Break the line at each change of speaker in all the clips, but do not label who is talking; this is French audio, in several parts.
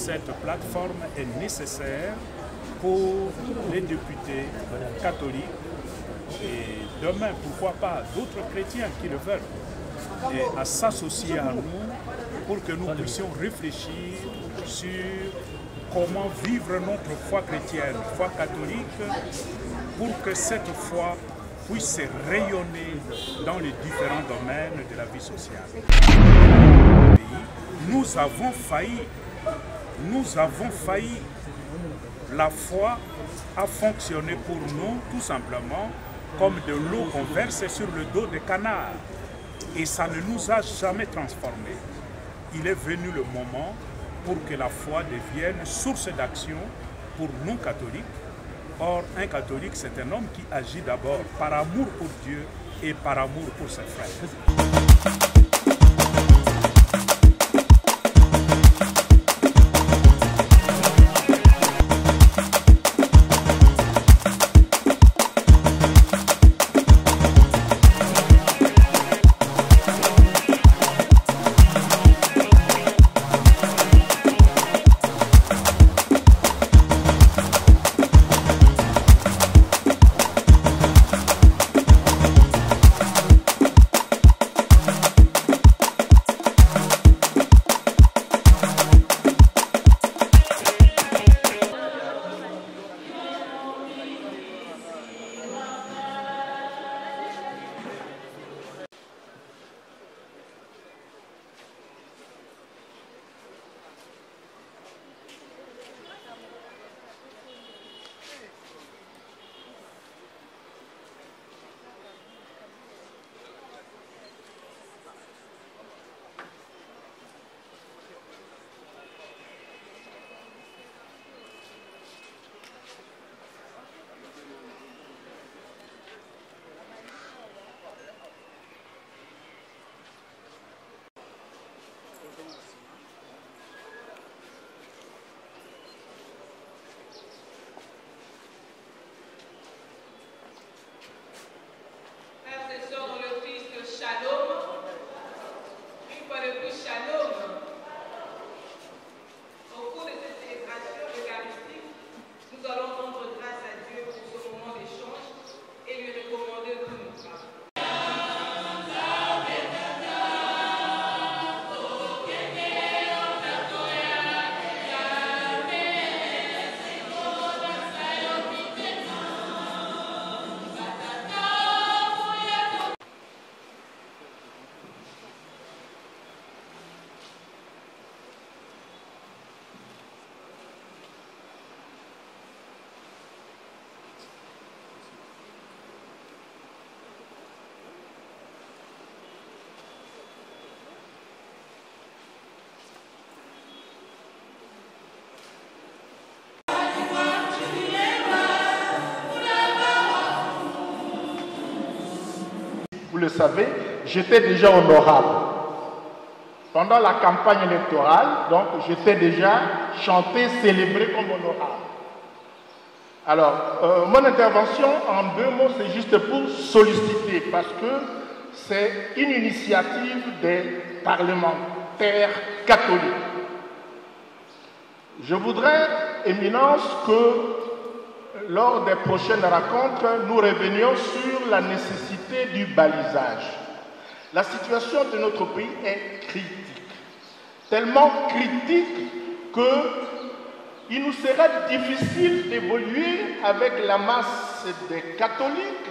cette plateforme est nécessaire pour les députés catholiques et demain, pourquoi pas, d'autres chrétiens qui le veulent, et à s'associer à nous pour que nous puissions réfléchir sur comment vivre notre foi chrétienne, foi catholique, pour que cette foi puisse rayonner dans les différents domaines de la vie sociale. Nous avons failli. La foi a fonctionné pour nous tout simplement comme de l'eau qu'on verse sur le dos des canards. Et ça ne nous a jamais transformés. Il est venu le moment pour que la foi devienne source d'action pour nous catholiques. Or, un catholique, c'est un homme qui agit d'abord par amour pour Dieu et par amour pour ses frères.
Vous le savez, j'étais déjà honorable. Pendant la campagne électorale, donc j'étais déjà chanté, célébré comme honorable. Alors, mon intervention en 2 mots, c'est juste pour solliciter, parce que c'est une initiative des parlementaires catholiques. Je voudrais, Éminence, que lors des prochaines rencontres, nous revenions sur la nécessité du balisage. La situation de notre pays est critique. Tellement critique qu'il nous sera difficile d'évoluer avec la masse des catholiques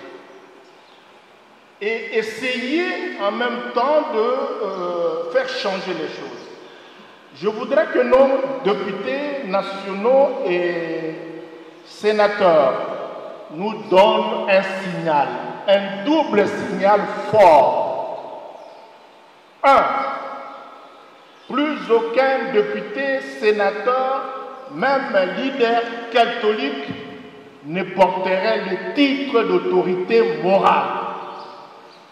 et essayer en même temps de faire changer les choses. Je voudrais que nos députés nationaux et sénateurs nous donnent un signal, un double signal fort. 1. Plus aucun député, sénateur, même leader catholique ne porterait le titre d'autorité morale.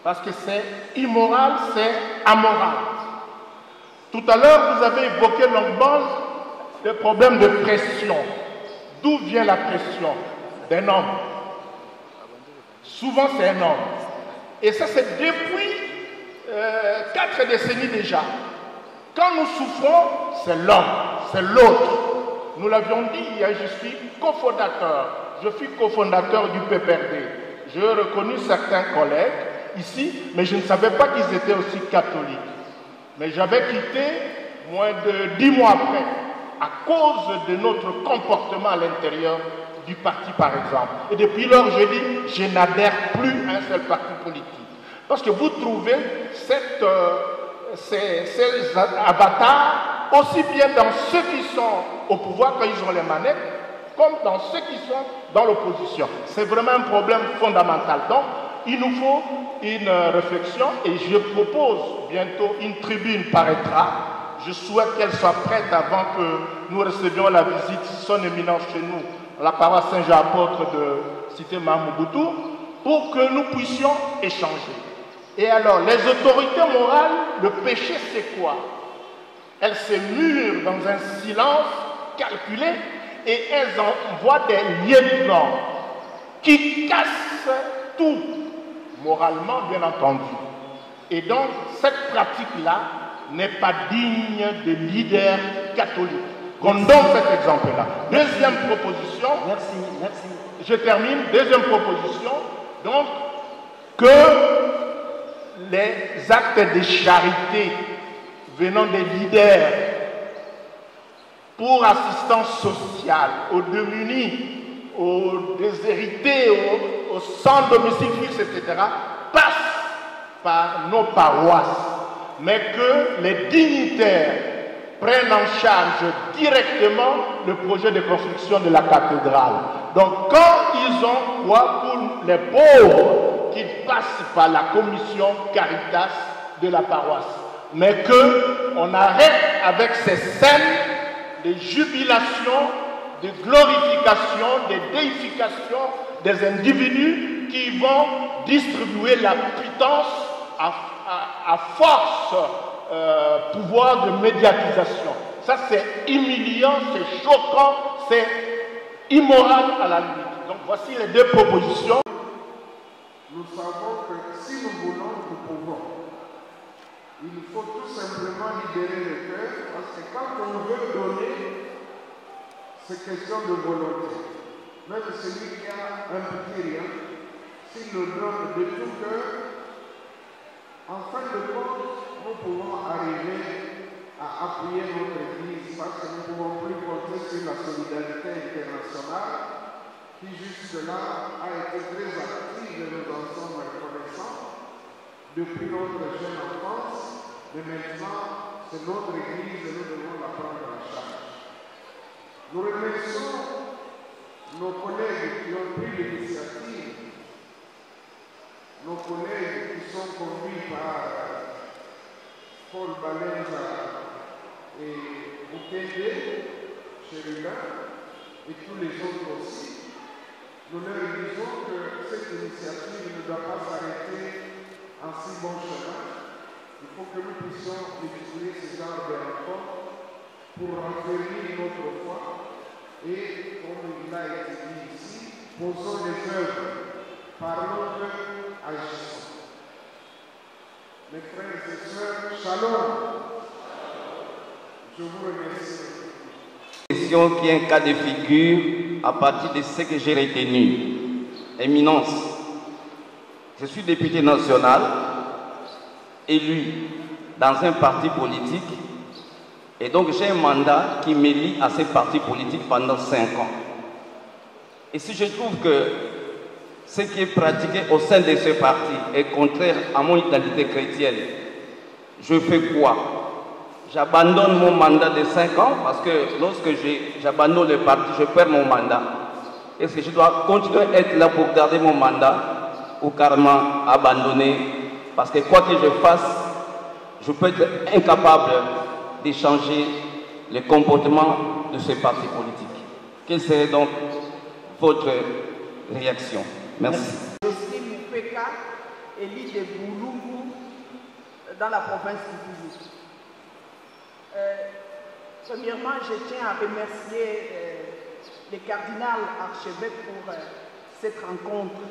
Parce que c'est immoral, c'est amoral. Tout à l'heure, vous avez évoqué longuement le problème de pression. D'où vient la pression? D'un homme. Souvent, c'est un homme. Et ça, c'est depuis 4 décennies déjà. Quand nous souffrons, c'est l'homme. c'est l'autre. Nous l'avions dit hier, je suis cofondateur. Je suis cofondateur du PPRD. J'ai reconnu certains collègues ici, mais je ne savais pas qu'ils étaient aussi catholiques. Mais j'avais quitté moins de 10 mois après, à cause de notre comportement à l'intérieur du parti, par exemple. Et depuis lors, je dis, je n'adhère plus à un seul parti politique. Parce que vous trouvez ces avatars aussi bien dans ceux qui sont au pouvoir quand ils ont les manettes, comme dans ceux qui sont dans l'opposition. C'est vraiment un problème fondamental. Donc, il nous faut une réflexion et je propose bientôt une tribune paraîtra. Je souhaite qu'elle soit prête avant que nous recevions la visite, son éminence chez nous, la paroisse Saint-Jean-Apôtre de Cité Mamoubutu, pour que nous puissions échanger. Et alors, les autorités morales, le péché c'est quoi? Elles se murent dans un silence calculé et elles envoient des lieutenants qui cassent tout, moralement bien entendu. Et donc, cette pratique-là n'est pas digne de leaders catholiques. Condamne cet exemple-là. Deuxième proposition.
Merci.
Je termine. Deuxième proposition. Donc, que les actes de charité venant des leaders pour assistance sociale aux démunis, aux déshérités, aux sans domicile fixe, etc., passent par nos paroisses, mais que les dignitaires prennent en charge directement le projet de construction de la cathédrale. Donc quand ils ont quoi pour les pauvres, qu'ils passent par la commission Caritas de la paroisse. Mais qu'on arrête avec ces scènes de jubilation, de glorification, de déification des individus qui vont distribuer la pitance à force pouvoir de médiatisation. Ça c'est humiliant, c'est choquant, c'est immoral à la limite. Donc voici les deux propositions.
Nous savons que si nous voulons, nous pouvons. Il faut tout simplement libérer le cœur, parce que quand on veut donner, c'est question de volonté. Même celui qui a un petit rien, s'il le donne de tout cœur, en fin de compte, nous pouvons arriver à appuyer notre Église, parce que nous ne pouvons plus compter sur la solidarité internationale, qui jusque-là a été très active et nous en sommes reconnaissants depuis notre jeune enfance, mais maintenant c'est notre Église et nous devons la prendre en charge. Nous remercions nos collègues qui ont pris l'initiative, nos collègues qui sont conduits par Paul Balenza et Boukende, Chérida, et tous les autres aussi. Nous leur disons que cette initiative ne doit pas s'arrêter en si bon chemin. Il faut que nous puissions utiliser ce genre de rencontres pour raffermir notre foi et, comme il a été dit ici, posons les œuvres, parlons d'eux, agissons. Mes frères et sœurs, shalom. Je vous remercie.
Question qui est un cas de figure à partir de ce que j'ai retenu. Éminence, je suis député national, élu dans un parti politique, et donc j'ai un mandat qui me lie à ce parti politique pendant 5 ans. Et si je trouve que ce qui est pratiqué au sein de ce parti est contraire à mon identité chrétienne, je fais quoi? J'abandonne mon mandat de 5 ans parce que lorsque j'abandonne le parti, je perds mon mandat. Est-ce que je dois continuer à être là pour garder mon mandat ou carrément abandonner? Parce que quoi que je fasse, je peux être incapable de changer le comportement de ce parti politique. Quelle serait donc votre réaction? Merci.
Jocelyne Moupeka, élue de Boulungu, dans la province du Kivu. Premièrement, je tiens à remercier le cardinal archevêque pour cette rencontre.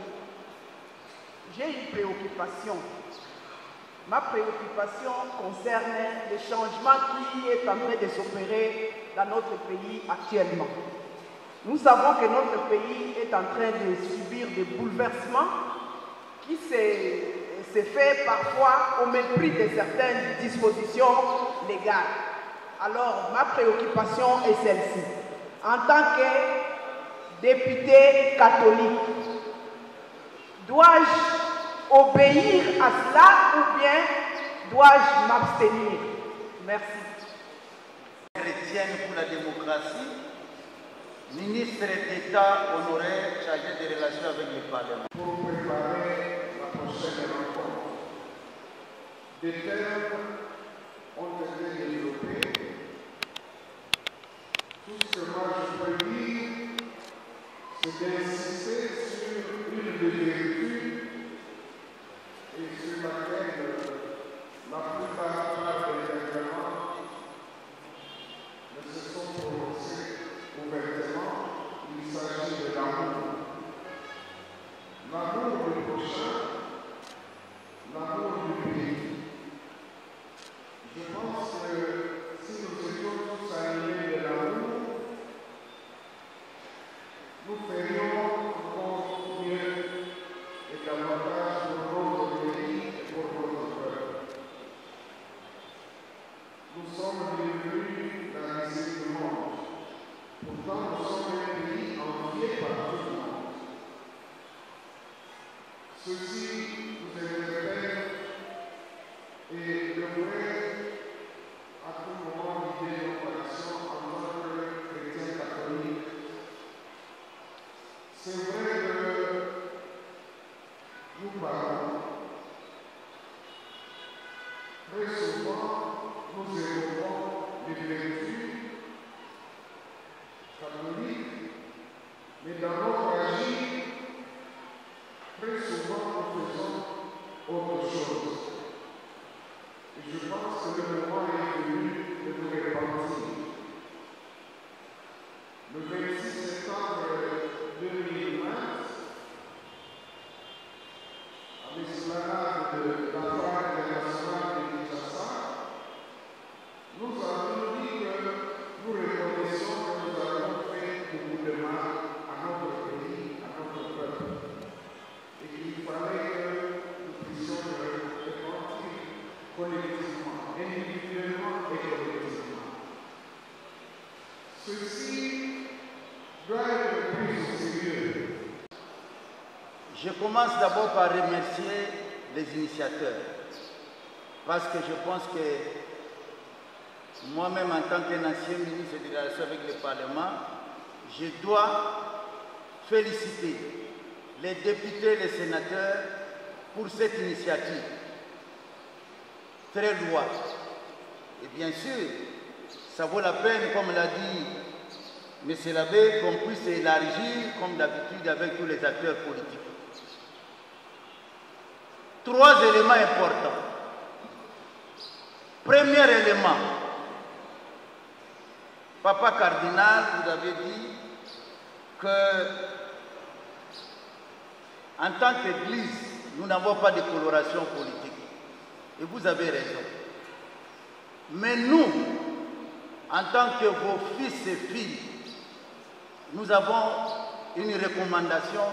J'ai une préoccupation. Ma préoccupation concerne le changement qui est en train de s'opérer dans notre pays actuellement. Nous savons que notre pays est en train de subir des bouleversements qui se fait parfois au mépris de certaines dispositions légales. Alors, ma préoccupation est celle-ci. En tant que député catholique, dois-je obéir à cela ou bien dois-je m'abstenir? Merci.
Chrétienne pour la démocratie, ministre d'État honoraire chargé des relations avec le Parlement.
Pour préparer la prochaine rencontre, des thèmes ont été développés. Tout ce que moi je peux dire, c'est d'insister sur une des vertus et sur laquelle la plupart des intervenants ne se sont prononcés ouvertement. Il s'agit de l'amour. L'amour du prochain, l'amour du pays. Je pense que si nous étions tous animés de l'amour, nous ferions encore mieux et davantage pour notre pays et pour notre peuple. Nous sommes devenus la risée du monde. Pourtant, nous sommes un pays envié par tout le monde. Ceci nous interpelle et devrait à tout moment guider nos actions en tant que chrétiens catholiques. C'est vrai que nous parlons. Très souvent, nous évoquons les vertus catholiques, mais dans notre agir, très souvent, nous faisons autre chose. Et je pense que le moment est venu de nous repentir. Le 26 septembre 2020, à l'esplanade de la Foire internationale de Kinshasa, nous avons dit que nous reconnaissons que nous avons fait beaucoup de mal à notre pays, à notre peuple, et qu'il fallait que nous puissions le repentir collectivement, individuellement et collectivement. Ceci doit être pris au sérieux.
Je commence d'abord par remercier les initiateurs, parce que je pense que moi-même, en tant qu'ancien ministre des Relations avec le Parlement, je dois féliciter les députés et les sénateurs pour cette initiative très louable. Et bien sûr, ça vaut la peine, comme l'a dit M. l'abbé, qu'on puisse élargir, comme d'habitude, avec tous les acteurs politiques. 3 éléments importants. Premier élément, Papa Cardinal, vous avez dit que, en tant qu'Église, nous n'avons pas de coloration politique. Et vous avez raison. Mais nous, en tant que vos fils et filles, nous avons une recommandation,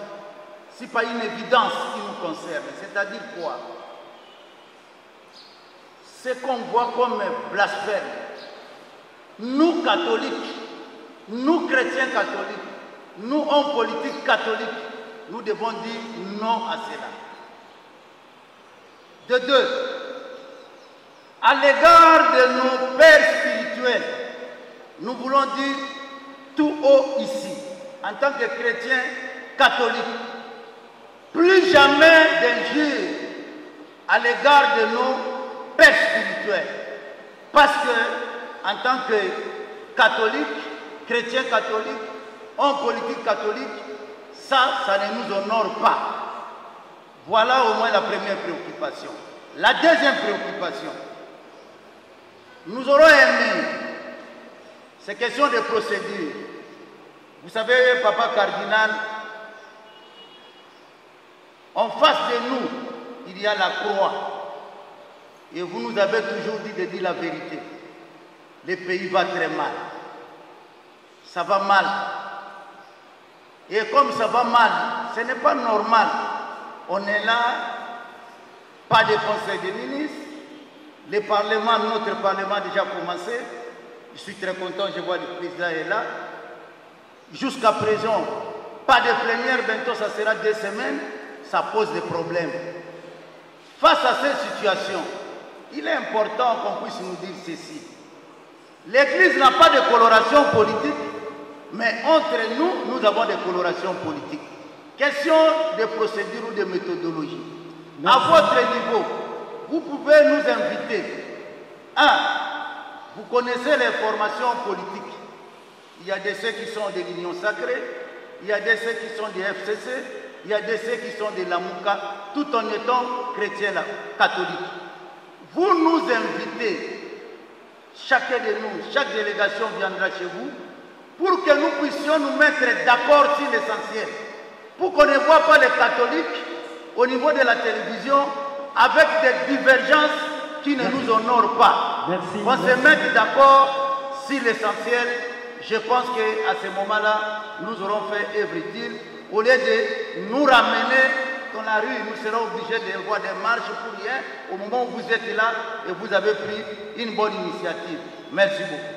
si pas une évidence qui nous concerne. C'est-à-dire quoi? Ce qu'on voit comme blasphème, nous catholiques, nous chrétiens catholiques, nous hommes politiques catholiques, nous devons dire non à cela. De deux, à l'égard de nos pères spirituels, nous voulons dire tout haut ici, en tant que chrétiens catholiques, plus jamais d'injures à l'égard de nos pères spirituels. Parce que, en tant que catholiques, chrétiens catholiques, hommes politiques catholiques, ça ne nous honore pas. Voilà au moins la première préoccupation. La deuxième préoccupation, nous aurons aimé ces questions de procédure. Vous savez, Papa Cardinal, en face de nous, il y a la croix. Et vous nous avez toujours dit de dire la vérité. Le pays va très mal. ça va mal. Et comme ça va mal, ce n'est pas normal. On est là, pas de conseil des ministres. Le Parlement, notre Parlement a déjà commencé. Je suis très content, je vois le président est là. Jusqu'à présent, pas de plénière, bientôt ça sera 2 semaines, ça pose des problèmes. Face à cette situation, il est important qu'on puisse nous dire ceci. L'Église n'a pas de coloration politique, mais entre nous, nous avons des colorations politiques. Question de procédure ou de méthodologie. À votre niveau, vous pouvez nous inviter. 1. Vous connaissez les formations politiques. Il y a de ceux qui sont de l'Union sacrée, il y a de ceux qui sont du FCC, il y a de ceux qui sont de la Mouka, tout en étant chrétiens catholiques. Vous nous invitez, chacun de nous, chaque délégation viendra chez vous, pour que nous puissions nous mettre d'accord sur l'essentiel. Pour qu'on ne voit pas les catholiques au niveau de la télévision avec des divergences qui ne nous honorent pas.
Merci.
On se mette d'accord sur l'essentiel. Je pense qu'à ce moment-là, nous aurons fait œuvre utile. Au lieu de nous ramener dans la rue, nous serons obligés de voir des marches pour rien au moment où vous êtes là et vous avez pris une bonne initiative. Merci beaucoup.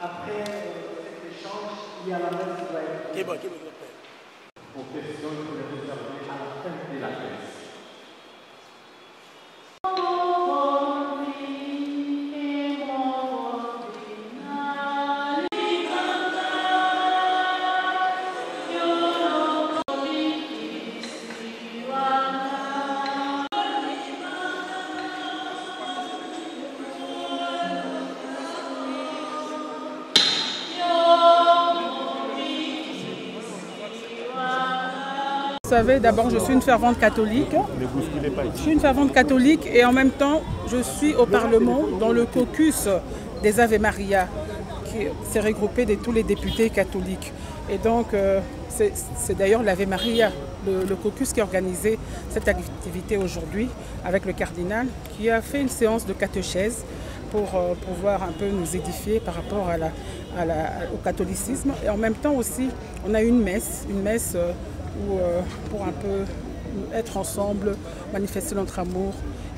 après cet échange, il y a la messe qui doit être.
Aux questions que je vais réserver à la fin de la messe.
Vous savez, d'abord, je suis une fervente catholique. Je suis une fervente catholique et en même temps, je suis au Parlement dans le caucus des Ave Maria, qui s'est regroupé de tous les députés catholiques. Et donc, c'est d'ailleurs l'Ave Maria, le caucus qui a organisé cette activité aujourd'hui avec le cardinal, qui a fait une séance de catéchèse pour pouvoir un peu nous édifier par rapport au catholicisme. Et en même temps aussi, on a eu une messe pour un peu être ensemble, manifester notre amour,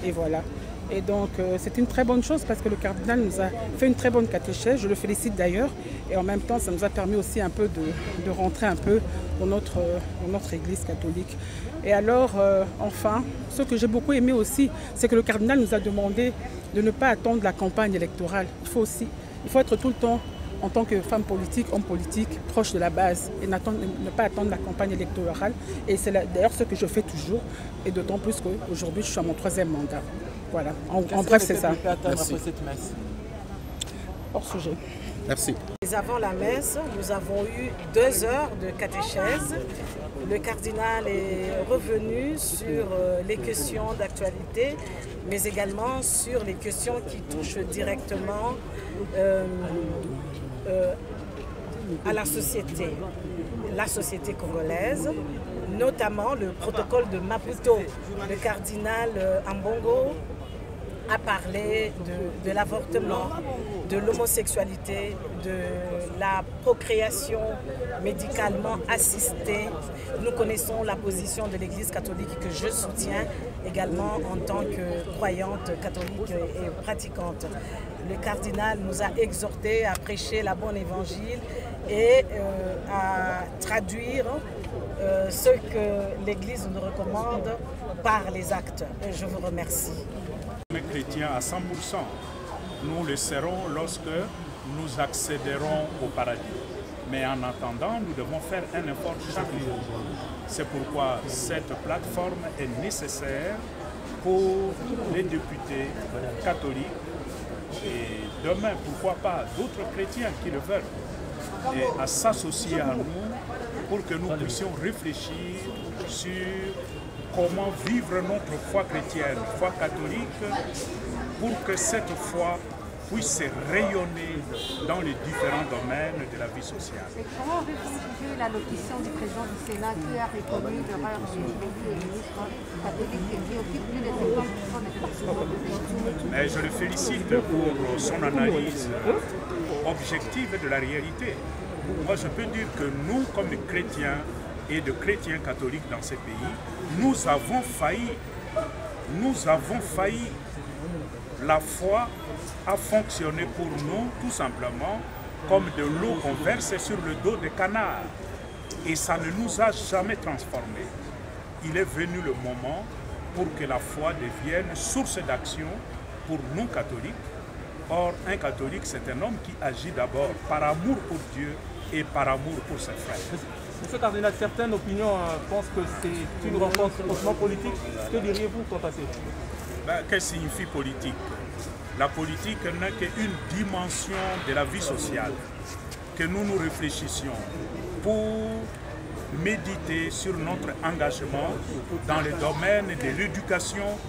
et voilà. Et donc c'est une très bonne chose parce que le cardinal nous a fait une très bonne catéchèse, je le félicite d'ailleurs, et en même temps ça nous a permis aussi un peu de rentrer un peu dans notre église catholique. Et alors enfin, ce que j'ai beaucoup aimé aussi, c'est que le cardinal nous a demandé de ne pas attendre la campagne électorale. Il faut être tout le temps en tant que femme politique, homme politique, proche de la base et ne pas attendre la campagne électorale. Et c'est d'ailleurs ce que je fais toujours, et d'autant plus qu'aujourd'hui je suis à mon 3e mandat. Voilà, en bref c'est ça.
Merci. Après cette messe.
Hors sujet.
Merci.
Avant la messe, nous avons eu 2 heures de catéchèse. Le cardinal est revenu sur les questions d'actualité, mais également sur les questions qui touchent directement à la société congolaise, notamment le protocole de Maputo. Le cardinal Ambongo a parlé de l'avortement, de l'homosexualité, de la procréation médicalement assistée. Nous connaissons la position de l'Église catholique que je soutiens également en tant que croyante catholique et pratiquante. Le cardinal nous a exhortés à prêcher la bonne évangile et à traduire ce que l'Église nous recommande par les actes. Et je vous remercie.
Chrétiens à 100%. Nous le serons lorsque nous accéderons au paradis. Mais en attendant, nous devons faire un effort chaque jour. C'est pourquoi cette plateforme est nécessaire pour les députés catholiques et demain, pourquoi pas, d'autres chrétiens qui le veulent, et à s'associer à nous pour que nous puissions réfléchir sur comment vivre notre foi chrétienne, foi catholique, pour que cette foi puisse rayonner dans les différents domaines de la vie sociale.
Et comment avez-vous l'allocution du président du Sénat qui a reconnu l'erreur du ministre catholique qui occupe plus de 50% des
Mais je le félicite pour son analyse objective de la réalité. Moi, je peux dire que nous, comme chrétiens et de chrétiens catholiques dans ces pays, nous avons failli. La foi a fonctionné pour nous tout simplement comme de l'eau qu'on verse sur le dos des canards. Et ça ne nous a jamais transformés. Il est venu le moment pour que la foi devienne source d'action pour nous catholiques. Or, un catholique, c'est un homme qui agit d'abord par amour pour Dieu et par amour pour ses frères.
Monsieur le cardinal, certaines opinions pensent que c'est une rencontre hautement politique. Que diriez-vous quant à ça?
Qu'est-ce que signifie politique? La politique n'est qu'une dimension de la vie sociale. Que nous nous réfléchissions pour méditer sur notre engagement dans le domaine de l'éducation,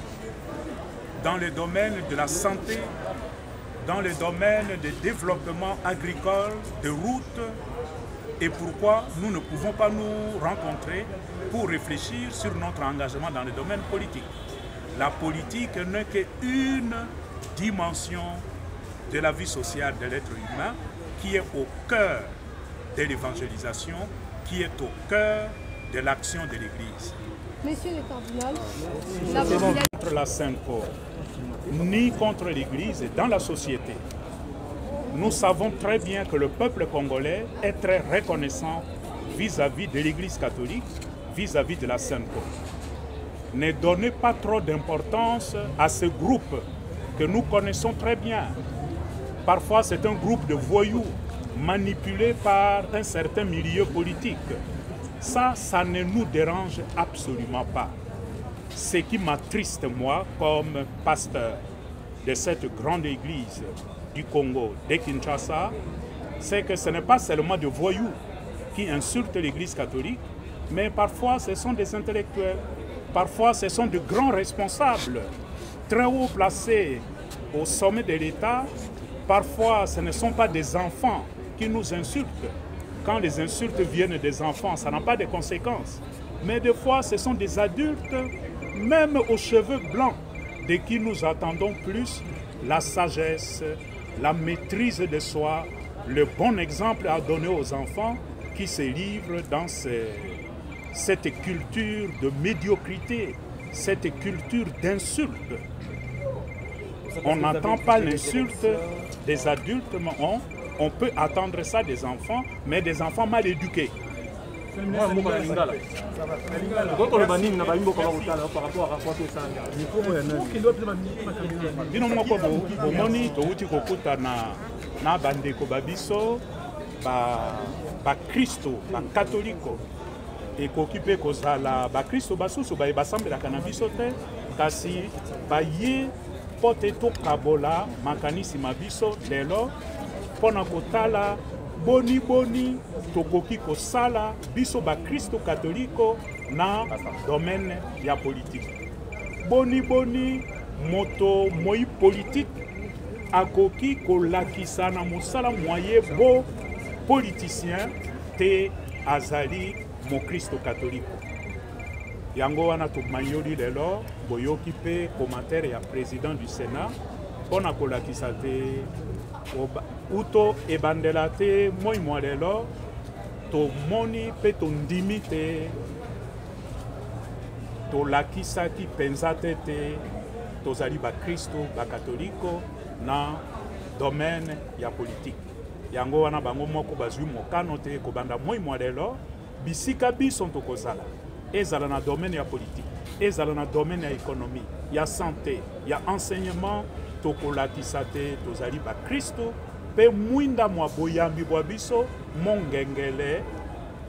dans le domaine de la santé, dans le domaine du développement agricole, de routes, et pourquoi nous ne pouvons pas nous rencontrer pour réfléchir sur notre engagement dans le domaine politique. La politique n'est qu'une dimension de la vie sociale de l'être humain qui est au cœur de l'évangélisation, qui est au cœur de l'action de l'Église.
Monsieur le cardinal,
Contre la Sainte Cause, ni contre l'Église dans la société. nous savons très bien que le peuple congolais est très reconnaissant vis-à-vis de l'Église catholique, vis-à-vis de la Sainte Côte. Ne donnez pas trop d'importance à ce groupe que nous connaissons très bien. Parfois, c'est un groupe de voyous manipulé par un certain milieu politique. Ça ne nous dérange absolument pas. Ce qui m'attriste, moi, comme pasteur de cette grande église du Congo, de Kinshasa, c'est que ce n'est pas seulement des voyous qui insultent l'église catholique, mais parfois ce sont des intellectuels, parfois ce sont de grands responsables, très haut placés au sommet de l'État. Parfois ce ne sont pas des enfants qui nous insultent. Quand les insultes viennent des enfants, ça n'a pas de conséquences. Mais des fois, ce sont des adultes, même aux cheveux blancs, de qui nous attendons plus la sagesse, la maîtrise de soi, le bon exemple à donner aux enfants qui se livrent dans cette culture de médiocrité, cette culture d'insulte. On n'attend pas l'insulte des adultes, mais on peut attendre ça des enfants, mais des enfants mal éduqués. Bino moko bomoni touti kokuta na bandeko babiso ba Kristo ba katoliko ekoki pe kozala ba Kristo basusu basambelaka na biso te kasi baye pote tokabola makanisi mabiso lelo pona kotala boni tokoki kosala biso ba Kristo katoliko na domaine ya politique. Boni moto moi politique akoki kolakisa na mosala moye bo politicien te azali mo Kristo katoliko. Yango wana to mayoli lelo boyoki pe commentaire ya président du Sénat pona kolakisa te uto ebandela te moi lelo to moni pe to ndimi te to lakisaki penza te tozali ba Kristo ba katoliko na domaine ya politique. Yango wana bango moko bazwi mokano te kobanda moi lelo bisika biso tokozala ezala na domaine ya politique, ezala na domaine ya économie, ya santé, ya enseignement tokolakisa te tozali ba Kristo pe mwinda mwa boyambi bwa biso mongengele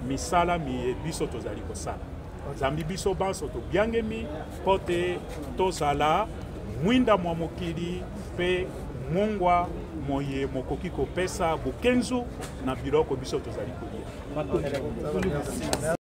misala mi biso tozali kosala. Zambi biso banso to biangemi pote tozala mwinda mwa mokili pe mongwa moye mokoki kopesa bukenzu na biloko biso tozali kolia.